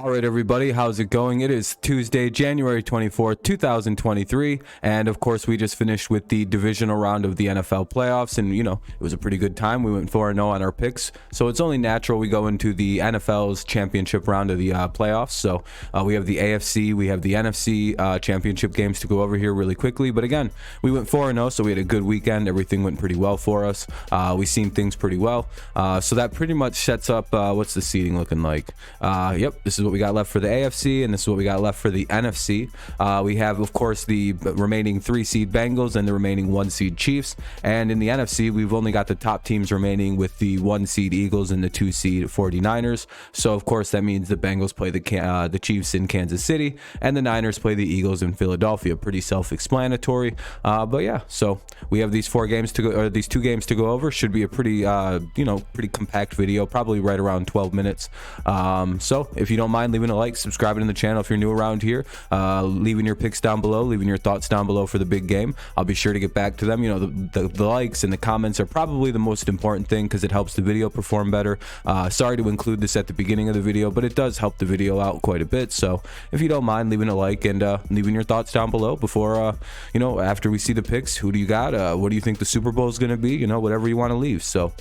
All right, everybody, how's it going? It is Tuesday, January 24th, 2023, and of course, we just finished with the divisional round of the NFL playoffs, and it was a pretty good time. We went 4-0 on our picks, so it's only natural we go into the NFL's championship round of the playoffs. So we have the AFC, we have the NFC championship games to go over here really quickly, but again, we went 4-0, so we had a good weekend. Everything went pretty well for us. We seen things pretty well, so that pretty much sets up what's the seeding looking like. Yep, this is what we got left for the AFC, and this is what we got left for the NFC. We have, of course, the remaining 3-seed Bengals and the remaining 1-seed Chiefs. And in the NFC, we've only got the top teams remaining with the 1-seed Eagles and the 2-seed 49ers. So, of course, that means the Bengals play the Chiefs in Kansas City, and the Niners play the Eagles in Philadelphia. Pretty self-explanatory. But yeah, so we have these 2 games to go over. Should be a pretty, pretty compact video, probably right around 12 minutes. So if you don't mind leaving a like, subscribing to the channel if you're new around here, leaving your picks down below, leaving your thoughts down below for the big game. I'll be sure to get back to them. The likes and the comments are probably the most important thing because it helps the video perform better. Sorry to include this at the beginning of the video, but it does help the video out quite a bit. So if you don't mind leaving a like and leaving your thoughts down below before, after we see the picks, who do you got? What do you think the Super Bowl is going to be? Whatever you want to leave. So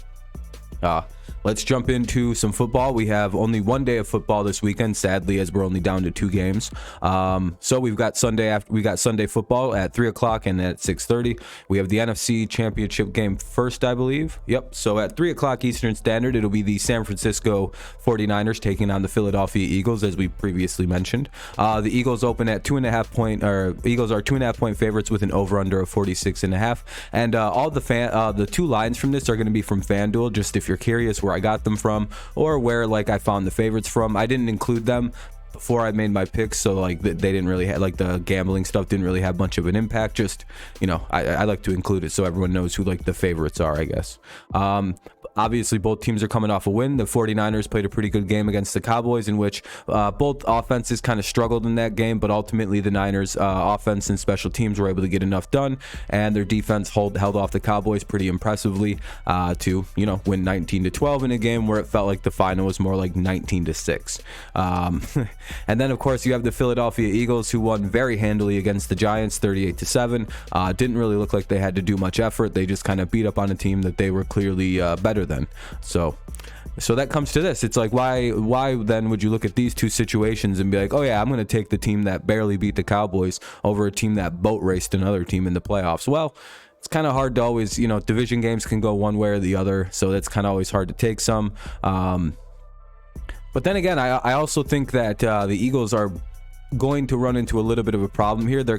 let's jump into some football. We have only one day of football this weekend, sadly, as we're only down to 2 games. So we've got Sunday football at 3 o'clock and at 6:30. We have the NFC Championship game first, I believe. Yep. So at 3 o'clock Eastern Standard, it'll be the San Francisco 49ers taking on the Philadelphia Eagles, as we previously mentioned. The Eagles open at Eagles are 2.5 point favorites with an over/under of 46.5. And all the 2 lines from this are going to be from FanDuel. Just if you're curious where I got them from or where I found the favorites from, I didn't include them before I made my picks, so they didn't really have, the gambling stuff didn't really have much of an impact. Just I like to include it so everyone knows who the favorites are, I guess. Obviously, both teams are coming off a win. The 49ers played a pretty good game against the Cowboys, in which both offenses kind of struggled in that game, but ultimately the Niners offense and special teams were able to get enough done, and their defense held off the Cowboys pretty impressively to win 19-12 in a game where it felt like the final was more like 19-6. And then, of course, you have the Philadelphia Eagles, who won very handily against the Giants 38-7. Didn't really look like they had to do much effort. They just kind of beat up on a team that they were clearly better than. So that comes to this. It's like, why then would you look at these 2 situations and be like, oh yeah, I'm going to take the team that barely beat the Cowboys over a team that boat raced another team in the playoffs? Well, it's kind of hard to always, division games can go one way or the other, so that's kind of always hard to take some. But then again, I also think that the Eagles are going to run into a little bit of a problem here. They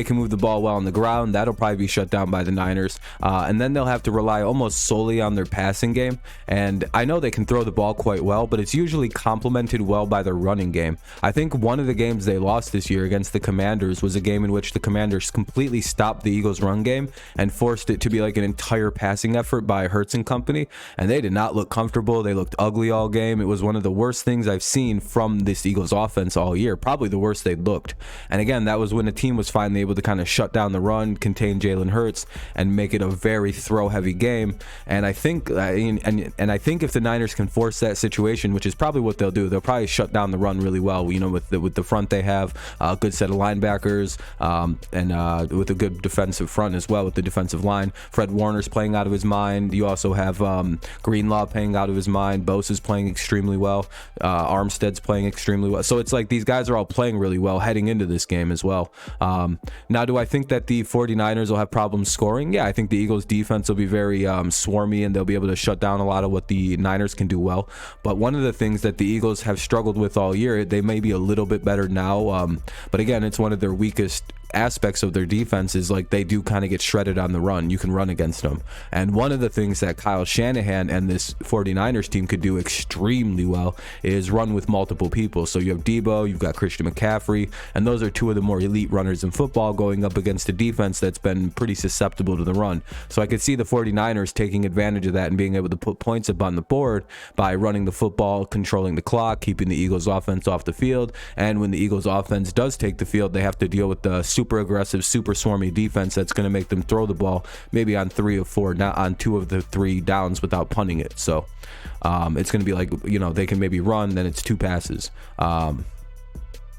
can move the ball well on the ground. That'll probably be shut down by the Niners, and then they'll have to rely almost solely on their passing game. And I know they can throw the ball quite well, but it's usually complemented well by their running game. I think one of the games they lost this year against the Commanders was a game in which the Commanders completely stopped the Eagles' run game and forced it to be like an entire passing effort by Hurts and company, and they did not look comfortable. They looked ugly all game. It was one of the worst things I've seen from this Eagles offense all year, probably the worst they looked. And again, that was when the team was finally able to kind of shut down the run, contain Jalen Hurts, and make it a very throw-heavy game. And I think, and I think if the Niners can force that situation, which is probably what they'll do, they'll probably shut down the run really well. With the front they have, a good set of linebackers, and with a good defensive front as well with the defensive line. Fred Warner's playing out of his mind. You also have Greenlaw playing out of his mind. Bosa's playing extremely well. Armstead's playing extremely well. So it's like these guys are all playing really well heading into this game as well. Now, do I think that the 49ers will have problems scoring? Yeah, I think the Eagles defense will be very swarmy, and they'll be able to shut down a lot of what the Niners can do well. But one of the things that the Eagles have struggled with all year, they may be a little bit better now, but again, it's one of their weakest aspects of their defense is they do kind of get shredded on the run. You can run against them. And one of the things that Kyle Shanahan and this 49ers team could do extremely well is run with multiple people. So you have Debo, you've got Christian McCaffrey, and those are 2 of the more elite runners in football going up against a defense that's been pretty susceptible to the run. So I could see the 49ers taking advantage of that and being able to put points up on the board by running the football, controlling the clock, keeping the Eagles offense off the field. And when the Eagles offense does take the field, they have to deal with the super aggressive, super swarmy defense that's going to make them throw the ball maybe on 3 of 4, not on 2 of the 3 downs without punting it. So it's going to be like, they can maybe run, then it's 2 passes.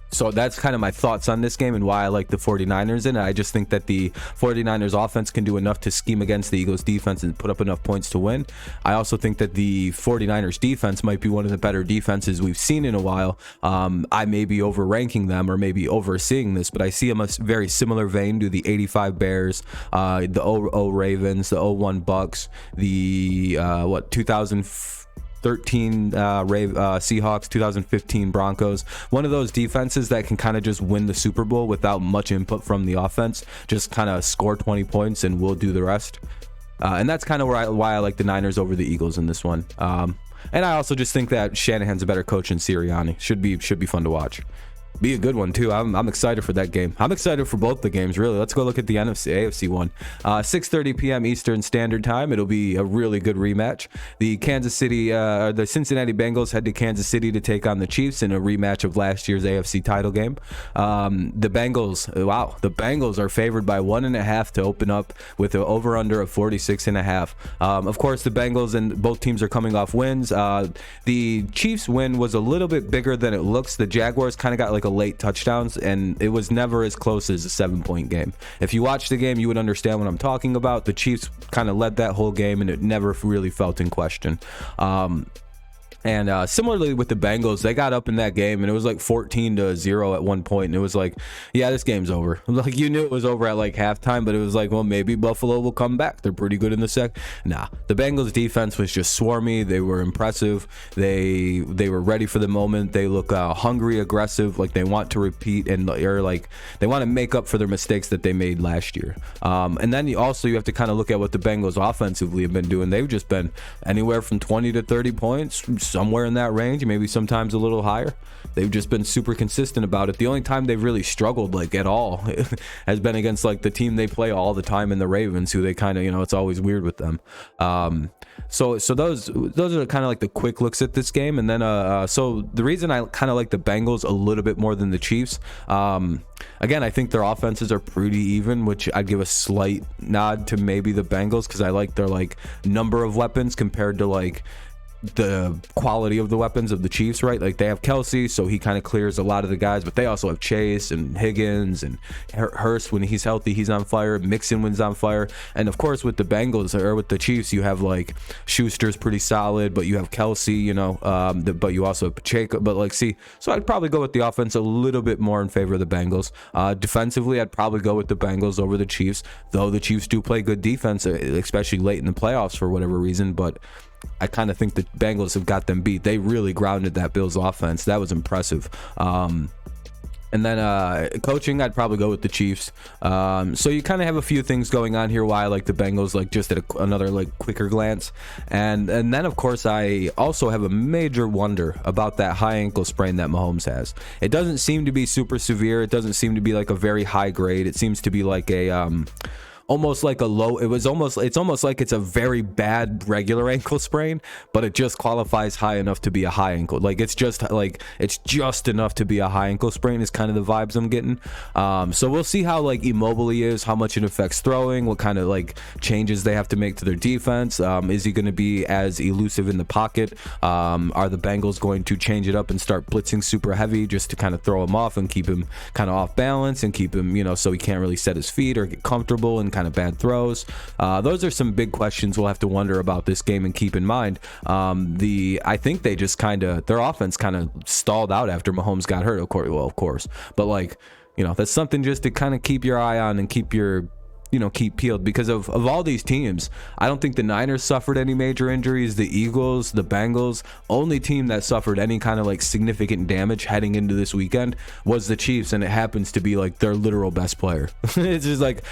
So that's kind of my thoughts on this game and why I like the 49ers in it. I just think that the 49ers offense can do enough to scheme against the Eagles defense and put up enough points to win. I also think that the 49ers defense might be one of the better defenses we've seen in a while. I may be overranking them or maybe overseeing this, but I see them a very similar vein to the 85 Bears, the 0-0 Ravens, the 0-1 Bucks, the 2013 Seahawks, 2015 Broncos. One of those defenses that can kind of just win the Super Bowl without much input from the offense, just kind of score 20 points and we'll do the rest. And that's kind of why I like the Niners over the Eagles in this one. And I also just think that Shanahan's a better coach than Sirianni. Should be fun to watch. Be a good one too. I'm excited for that game. I'm excited for both the games, really. Let's go look at the AFC one. 6:30 p.m. Eastern Standard Time. It'll be a really good rematch. The Cincinnati Bengals head to Kansas City to take on the Chiefs in a rematch of last year's AFC title game. The Bengals are favored by 1.5 to open up with an over/under of 46.5. Of course, the Bengals and both teams are coming off wins. The Chiefs win was a little bit bigger than it looks. The Jaguars kind of got like a late touchdowns, and it was never as close as a 7-point game. If you watch the game, you would understand what I'm talking about. The Chiefs kind of led that whole game, and it never really felt in question. And similarly with the Bengals, they got up in that game and it was like 14-0 at one point. And it was like, yeah, this game's over. Like, you knew it was over at like halftime, but it was like, well, maybe Buffalo will come back. They're pretty good in the sec. Nah, the Bengals defense was just swarmy. They were impressive. They were ready for the moment. They look hungry, aggressive, like they want to repeat and or like they want to make up for their mistakes that they made last year. And then you have to kind of look at what the Bengals offensively have been doing. They've just been anywhere from 20 to 30 points, somewhere in that range, maybe sometimes a little higher. They've just been super consistent about it. The only time they've really struggled like at all has been against like the team they play all the time in the Ravens, who they kind of, it's always weird with them. So those are kind of like the quick looks at this game. And then so the reason I kind of like the Bengals a little bit more than the Chiefs, again, I think their offenses are pretty even, which I'd give a slight nod to maybe the Bengals because I like their like number of weapons compared to like the quality of the weapons of the Chiefs, right? Like they have Kelsey, so he kind of clears a lot of the guys, but they also have Chase and Higgins and Hurst. When he's healthy, he's on fire. Mixon when's on fire. And of course with the Bengals or with the Chiefs, you have like Schuster's pretty solid, but you have Kelsey, but you also have Pacheco. But like, so I'd probably go with the offense a little bit more in favor of the Bengals. Defensively, I'd probably go with the Bengals over the Chiefs, though the Chiefs do play good defense, especially late in the playoffs for whatever reason. But I kind of think the Bengals have got them beat. They really grounded that Bills offense. That was impressive. And then coaching, I'd probably go with the Chiefs. So you kind of have a few things going on here why I like the Bengals, like just at another like quicker glance. And then of course I also have a major wonder about that high ankle sprain that Mahomes has. It doesn't seem to be super severe. It doesn't seem to be like a very high grade. It seems to be like a almost like a low. It's almost like it's a very bad regular ankle sprain, but it just qualifies high enough to be a high ankle. Like it's just enough to be a high ankle sprain is kind of the vibes I'm getting. So we'll see how like immobile he is, how much it affects throwing, what kind of like changes they have to make to their defense. Is he going to be as elusive in the pocket? Are the Bengals going to change it up and start blitzing super heavy just to kind of throw him off and keep him kind of off balance and keep him, so he can't really set his feet or get comfortable and kind of bad throws? Those are some big questions we'll have to wonder about this game and keep in mind. I think they just their offense kind of stalled out after Mahomes got hurt, of course. But like, that's something just to kind of keep your eye on and keep peeled, because of all these teams, I don't think the Niners suffered any major injuries. The Eagles, the Bengals, only team that suffered any kind of like significant damage heading into this weekend was the Chiefs, and it happens to be like their literal best player. It's just like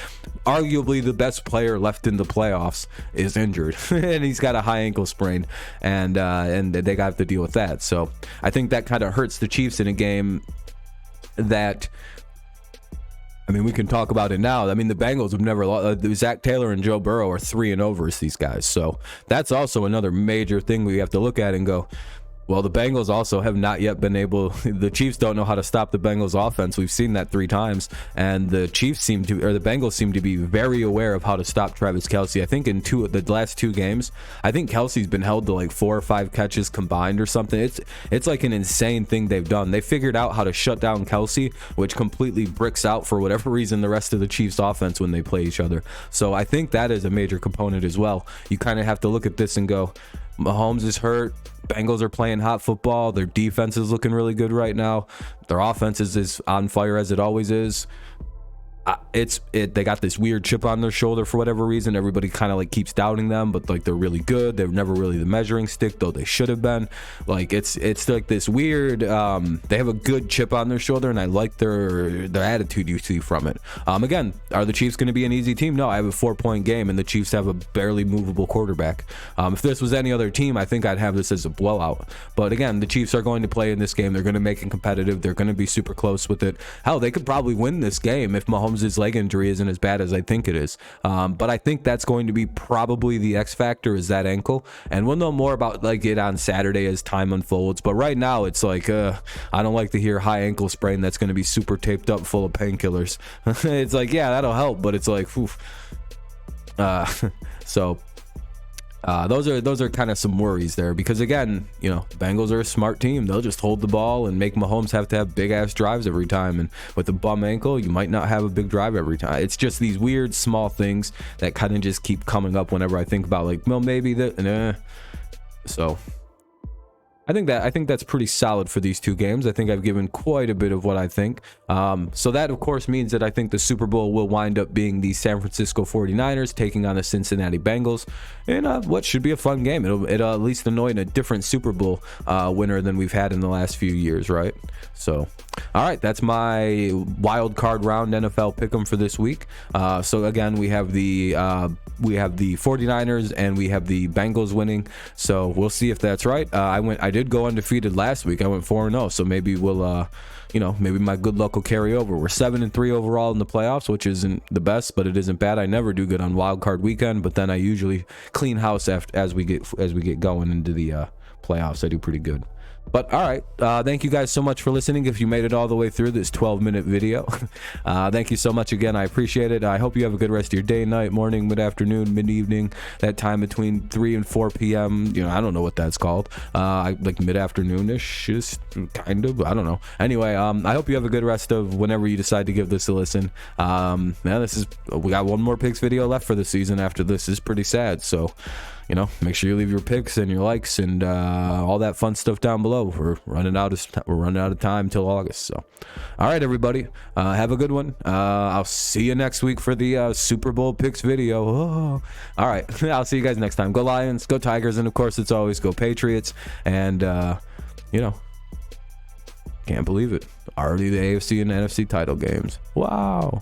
arguably the best player left in the playoffs is injured and he's got a high ankle sprain, and they got to deal with that. So I think that kind of hurts the Chiefs in a game that, we can talk about it now. The Bengals have never lost. Zach Taylor and Joe Burrow are 3-0 versus these guys. So that's also another major thing we have to look at and go, Well, the Bengals also have not yet been able. The Chiefs don't know how to stop the Bengals offense. We've seen that 3 times, and the Bengals seem to be very aware of how to stop Travis Kelce. I think in the last 2 games, I think Kelce's been held to like 4 or 5 catches combined or something. It's like an insane thing they've done. They figured out how to shut down Kelce, which completely bricks out for whatever reason the rest of the Chiefs offense when they play each other. So I think that is a major component as well. You kind of have to look at this and go, Mahomes is hurt. Bengals are playing hot football. Their defense is looking really good right now. Their offense is on fire as it always is. They got this weird chip on their shoulder for whatever reason. Everybody kind of like keeps doubting them, but like they're really good. They're never really the measuring stick, though they should have been. Like it's like this weird. They have a good chip on their shoulder, and I like their attitude you see from it. Again, are the Chiefs going to be an easy team? No, I have a 4-point game, and the Chiefs have a barely movable quarterback. If this was any other team, I think I'd have this as a blowout. But again, the Chiefs are going to play in this game. They're going to make it competitive. They're going to be super close with it. Hell, they could probably win this game if Mahomes' leg injury isn't as bad as I think it is. But I think that's going to be probably the X factor, is that ankle. And we'll know more about like it on Saturday as time unfolds. But right now it's like, I don't like to hear high ankle sprain that's going to be super taped up full of painkillers. It's like, yeah, that'll help, but it's like, oof. Those are kind of some worries there, because again, you know, Bengals are a smart team. They'll just hold the ball and make Mahomes have to have big ass drives every time, and with a bum ankle you might not have a big drive every time. It's just these weird small things that kind of just keep coming up whenever I think about like, well, maybe that. So I think that's pretty solid for these 2 games. I think I've given quite a bit of what I think. So that, of course, means that I think the Super Bowl will wind up being the San Francisco 49ers taking on the Cincinnati Bengals in what should be a fun game. It'll at least annoy a different Super Bowl winner than we've had in the last few years, right? So, all right, that's my wild card round NFL pick'em for this week. So again, we have the 49ers and we have the Bengals winning. So we'll see if that's right. I did go undefeated last week. I went 4-0. So maybe we'll, maybe my good luck will carry over. We're 7-3 overall in the playoffs, which isn't the best, but it isn't bad. I never do good on wild card weekend, but then I usually clean house as we get going into the playoffs. I do pretty good. But all right, thank you guys so much for listening. If you made it all the way through this 12-minute video, thank you so much again. I appreciate it. I hope you have a good rest of your day, night, morning, mid-afternoon, mid-evening, that time between 3 and 4 p.m. I don't know what that's called. Like mid-afternoonish is kind of, I don't know. Anyway, I hope you have a good rest of whenever you decide to give this a listen. We got one more picks video left for the season after this. Is pretty sad. So, make sure you leave your picks and your likes and all that fun stuff down below. We're running out of time till August. So, all right, everybody, have a good one. I'll see you next week for the Super Bowl picks video. Oh. All right, I'll see you guys next time. Go Lions, go Tigers, and of course, it's always go Patriots. And can't believe it. Already the AFC and NFC title games. Wow.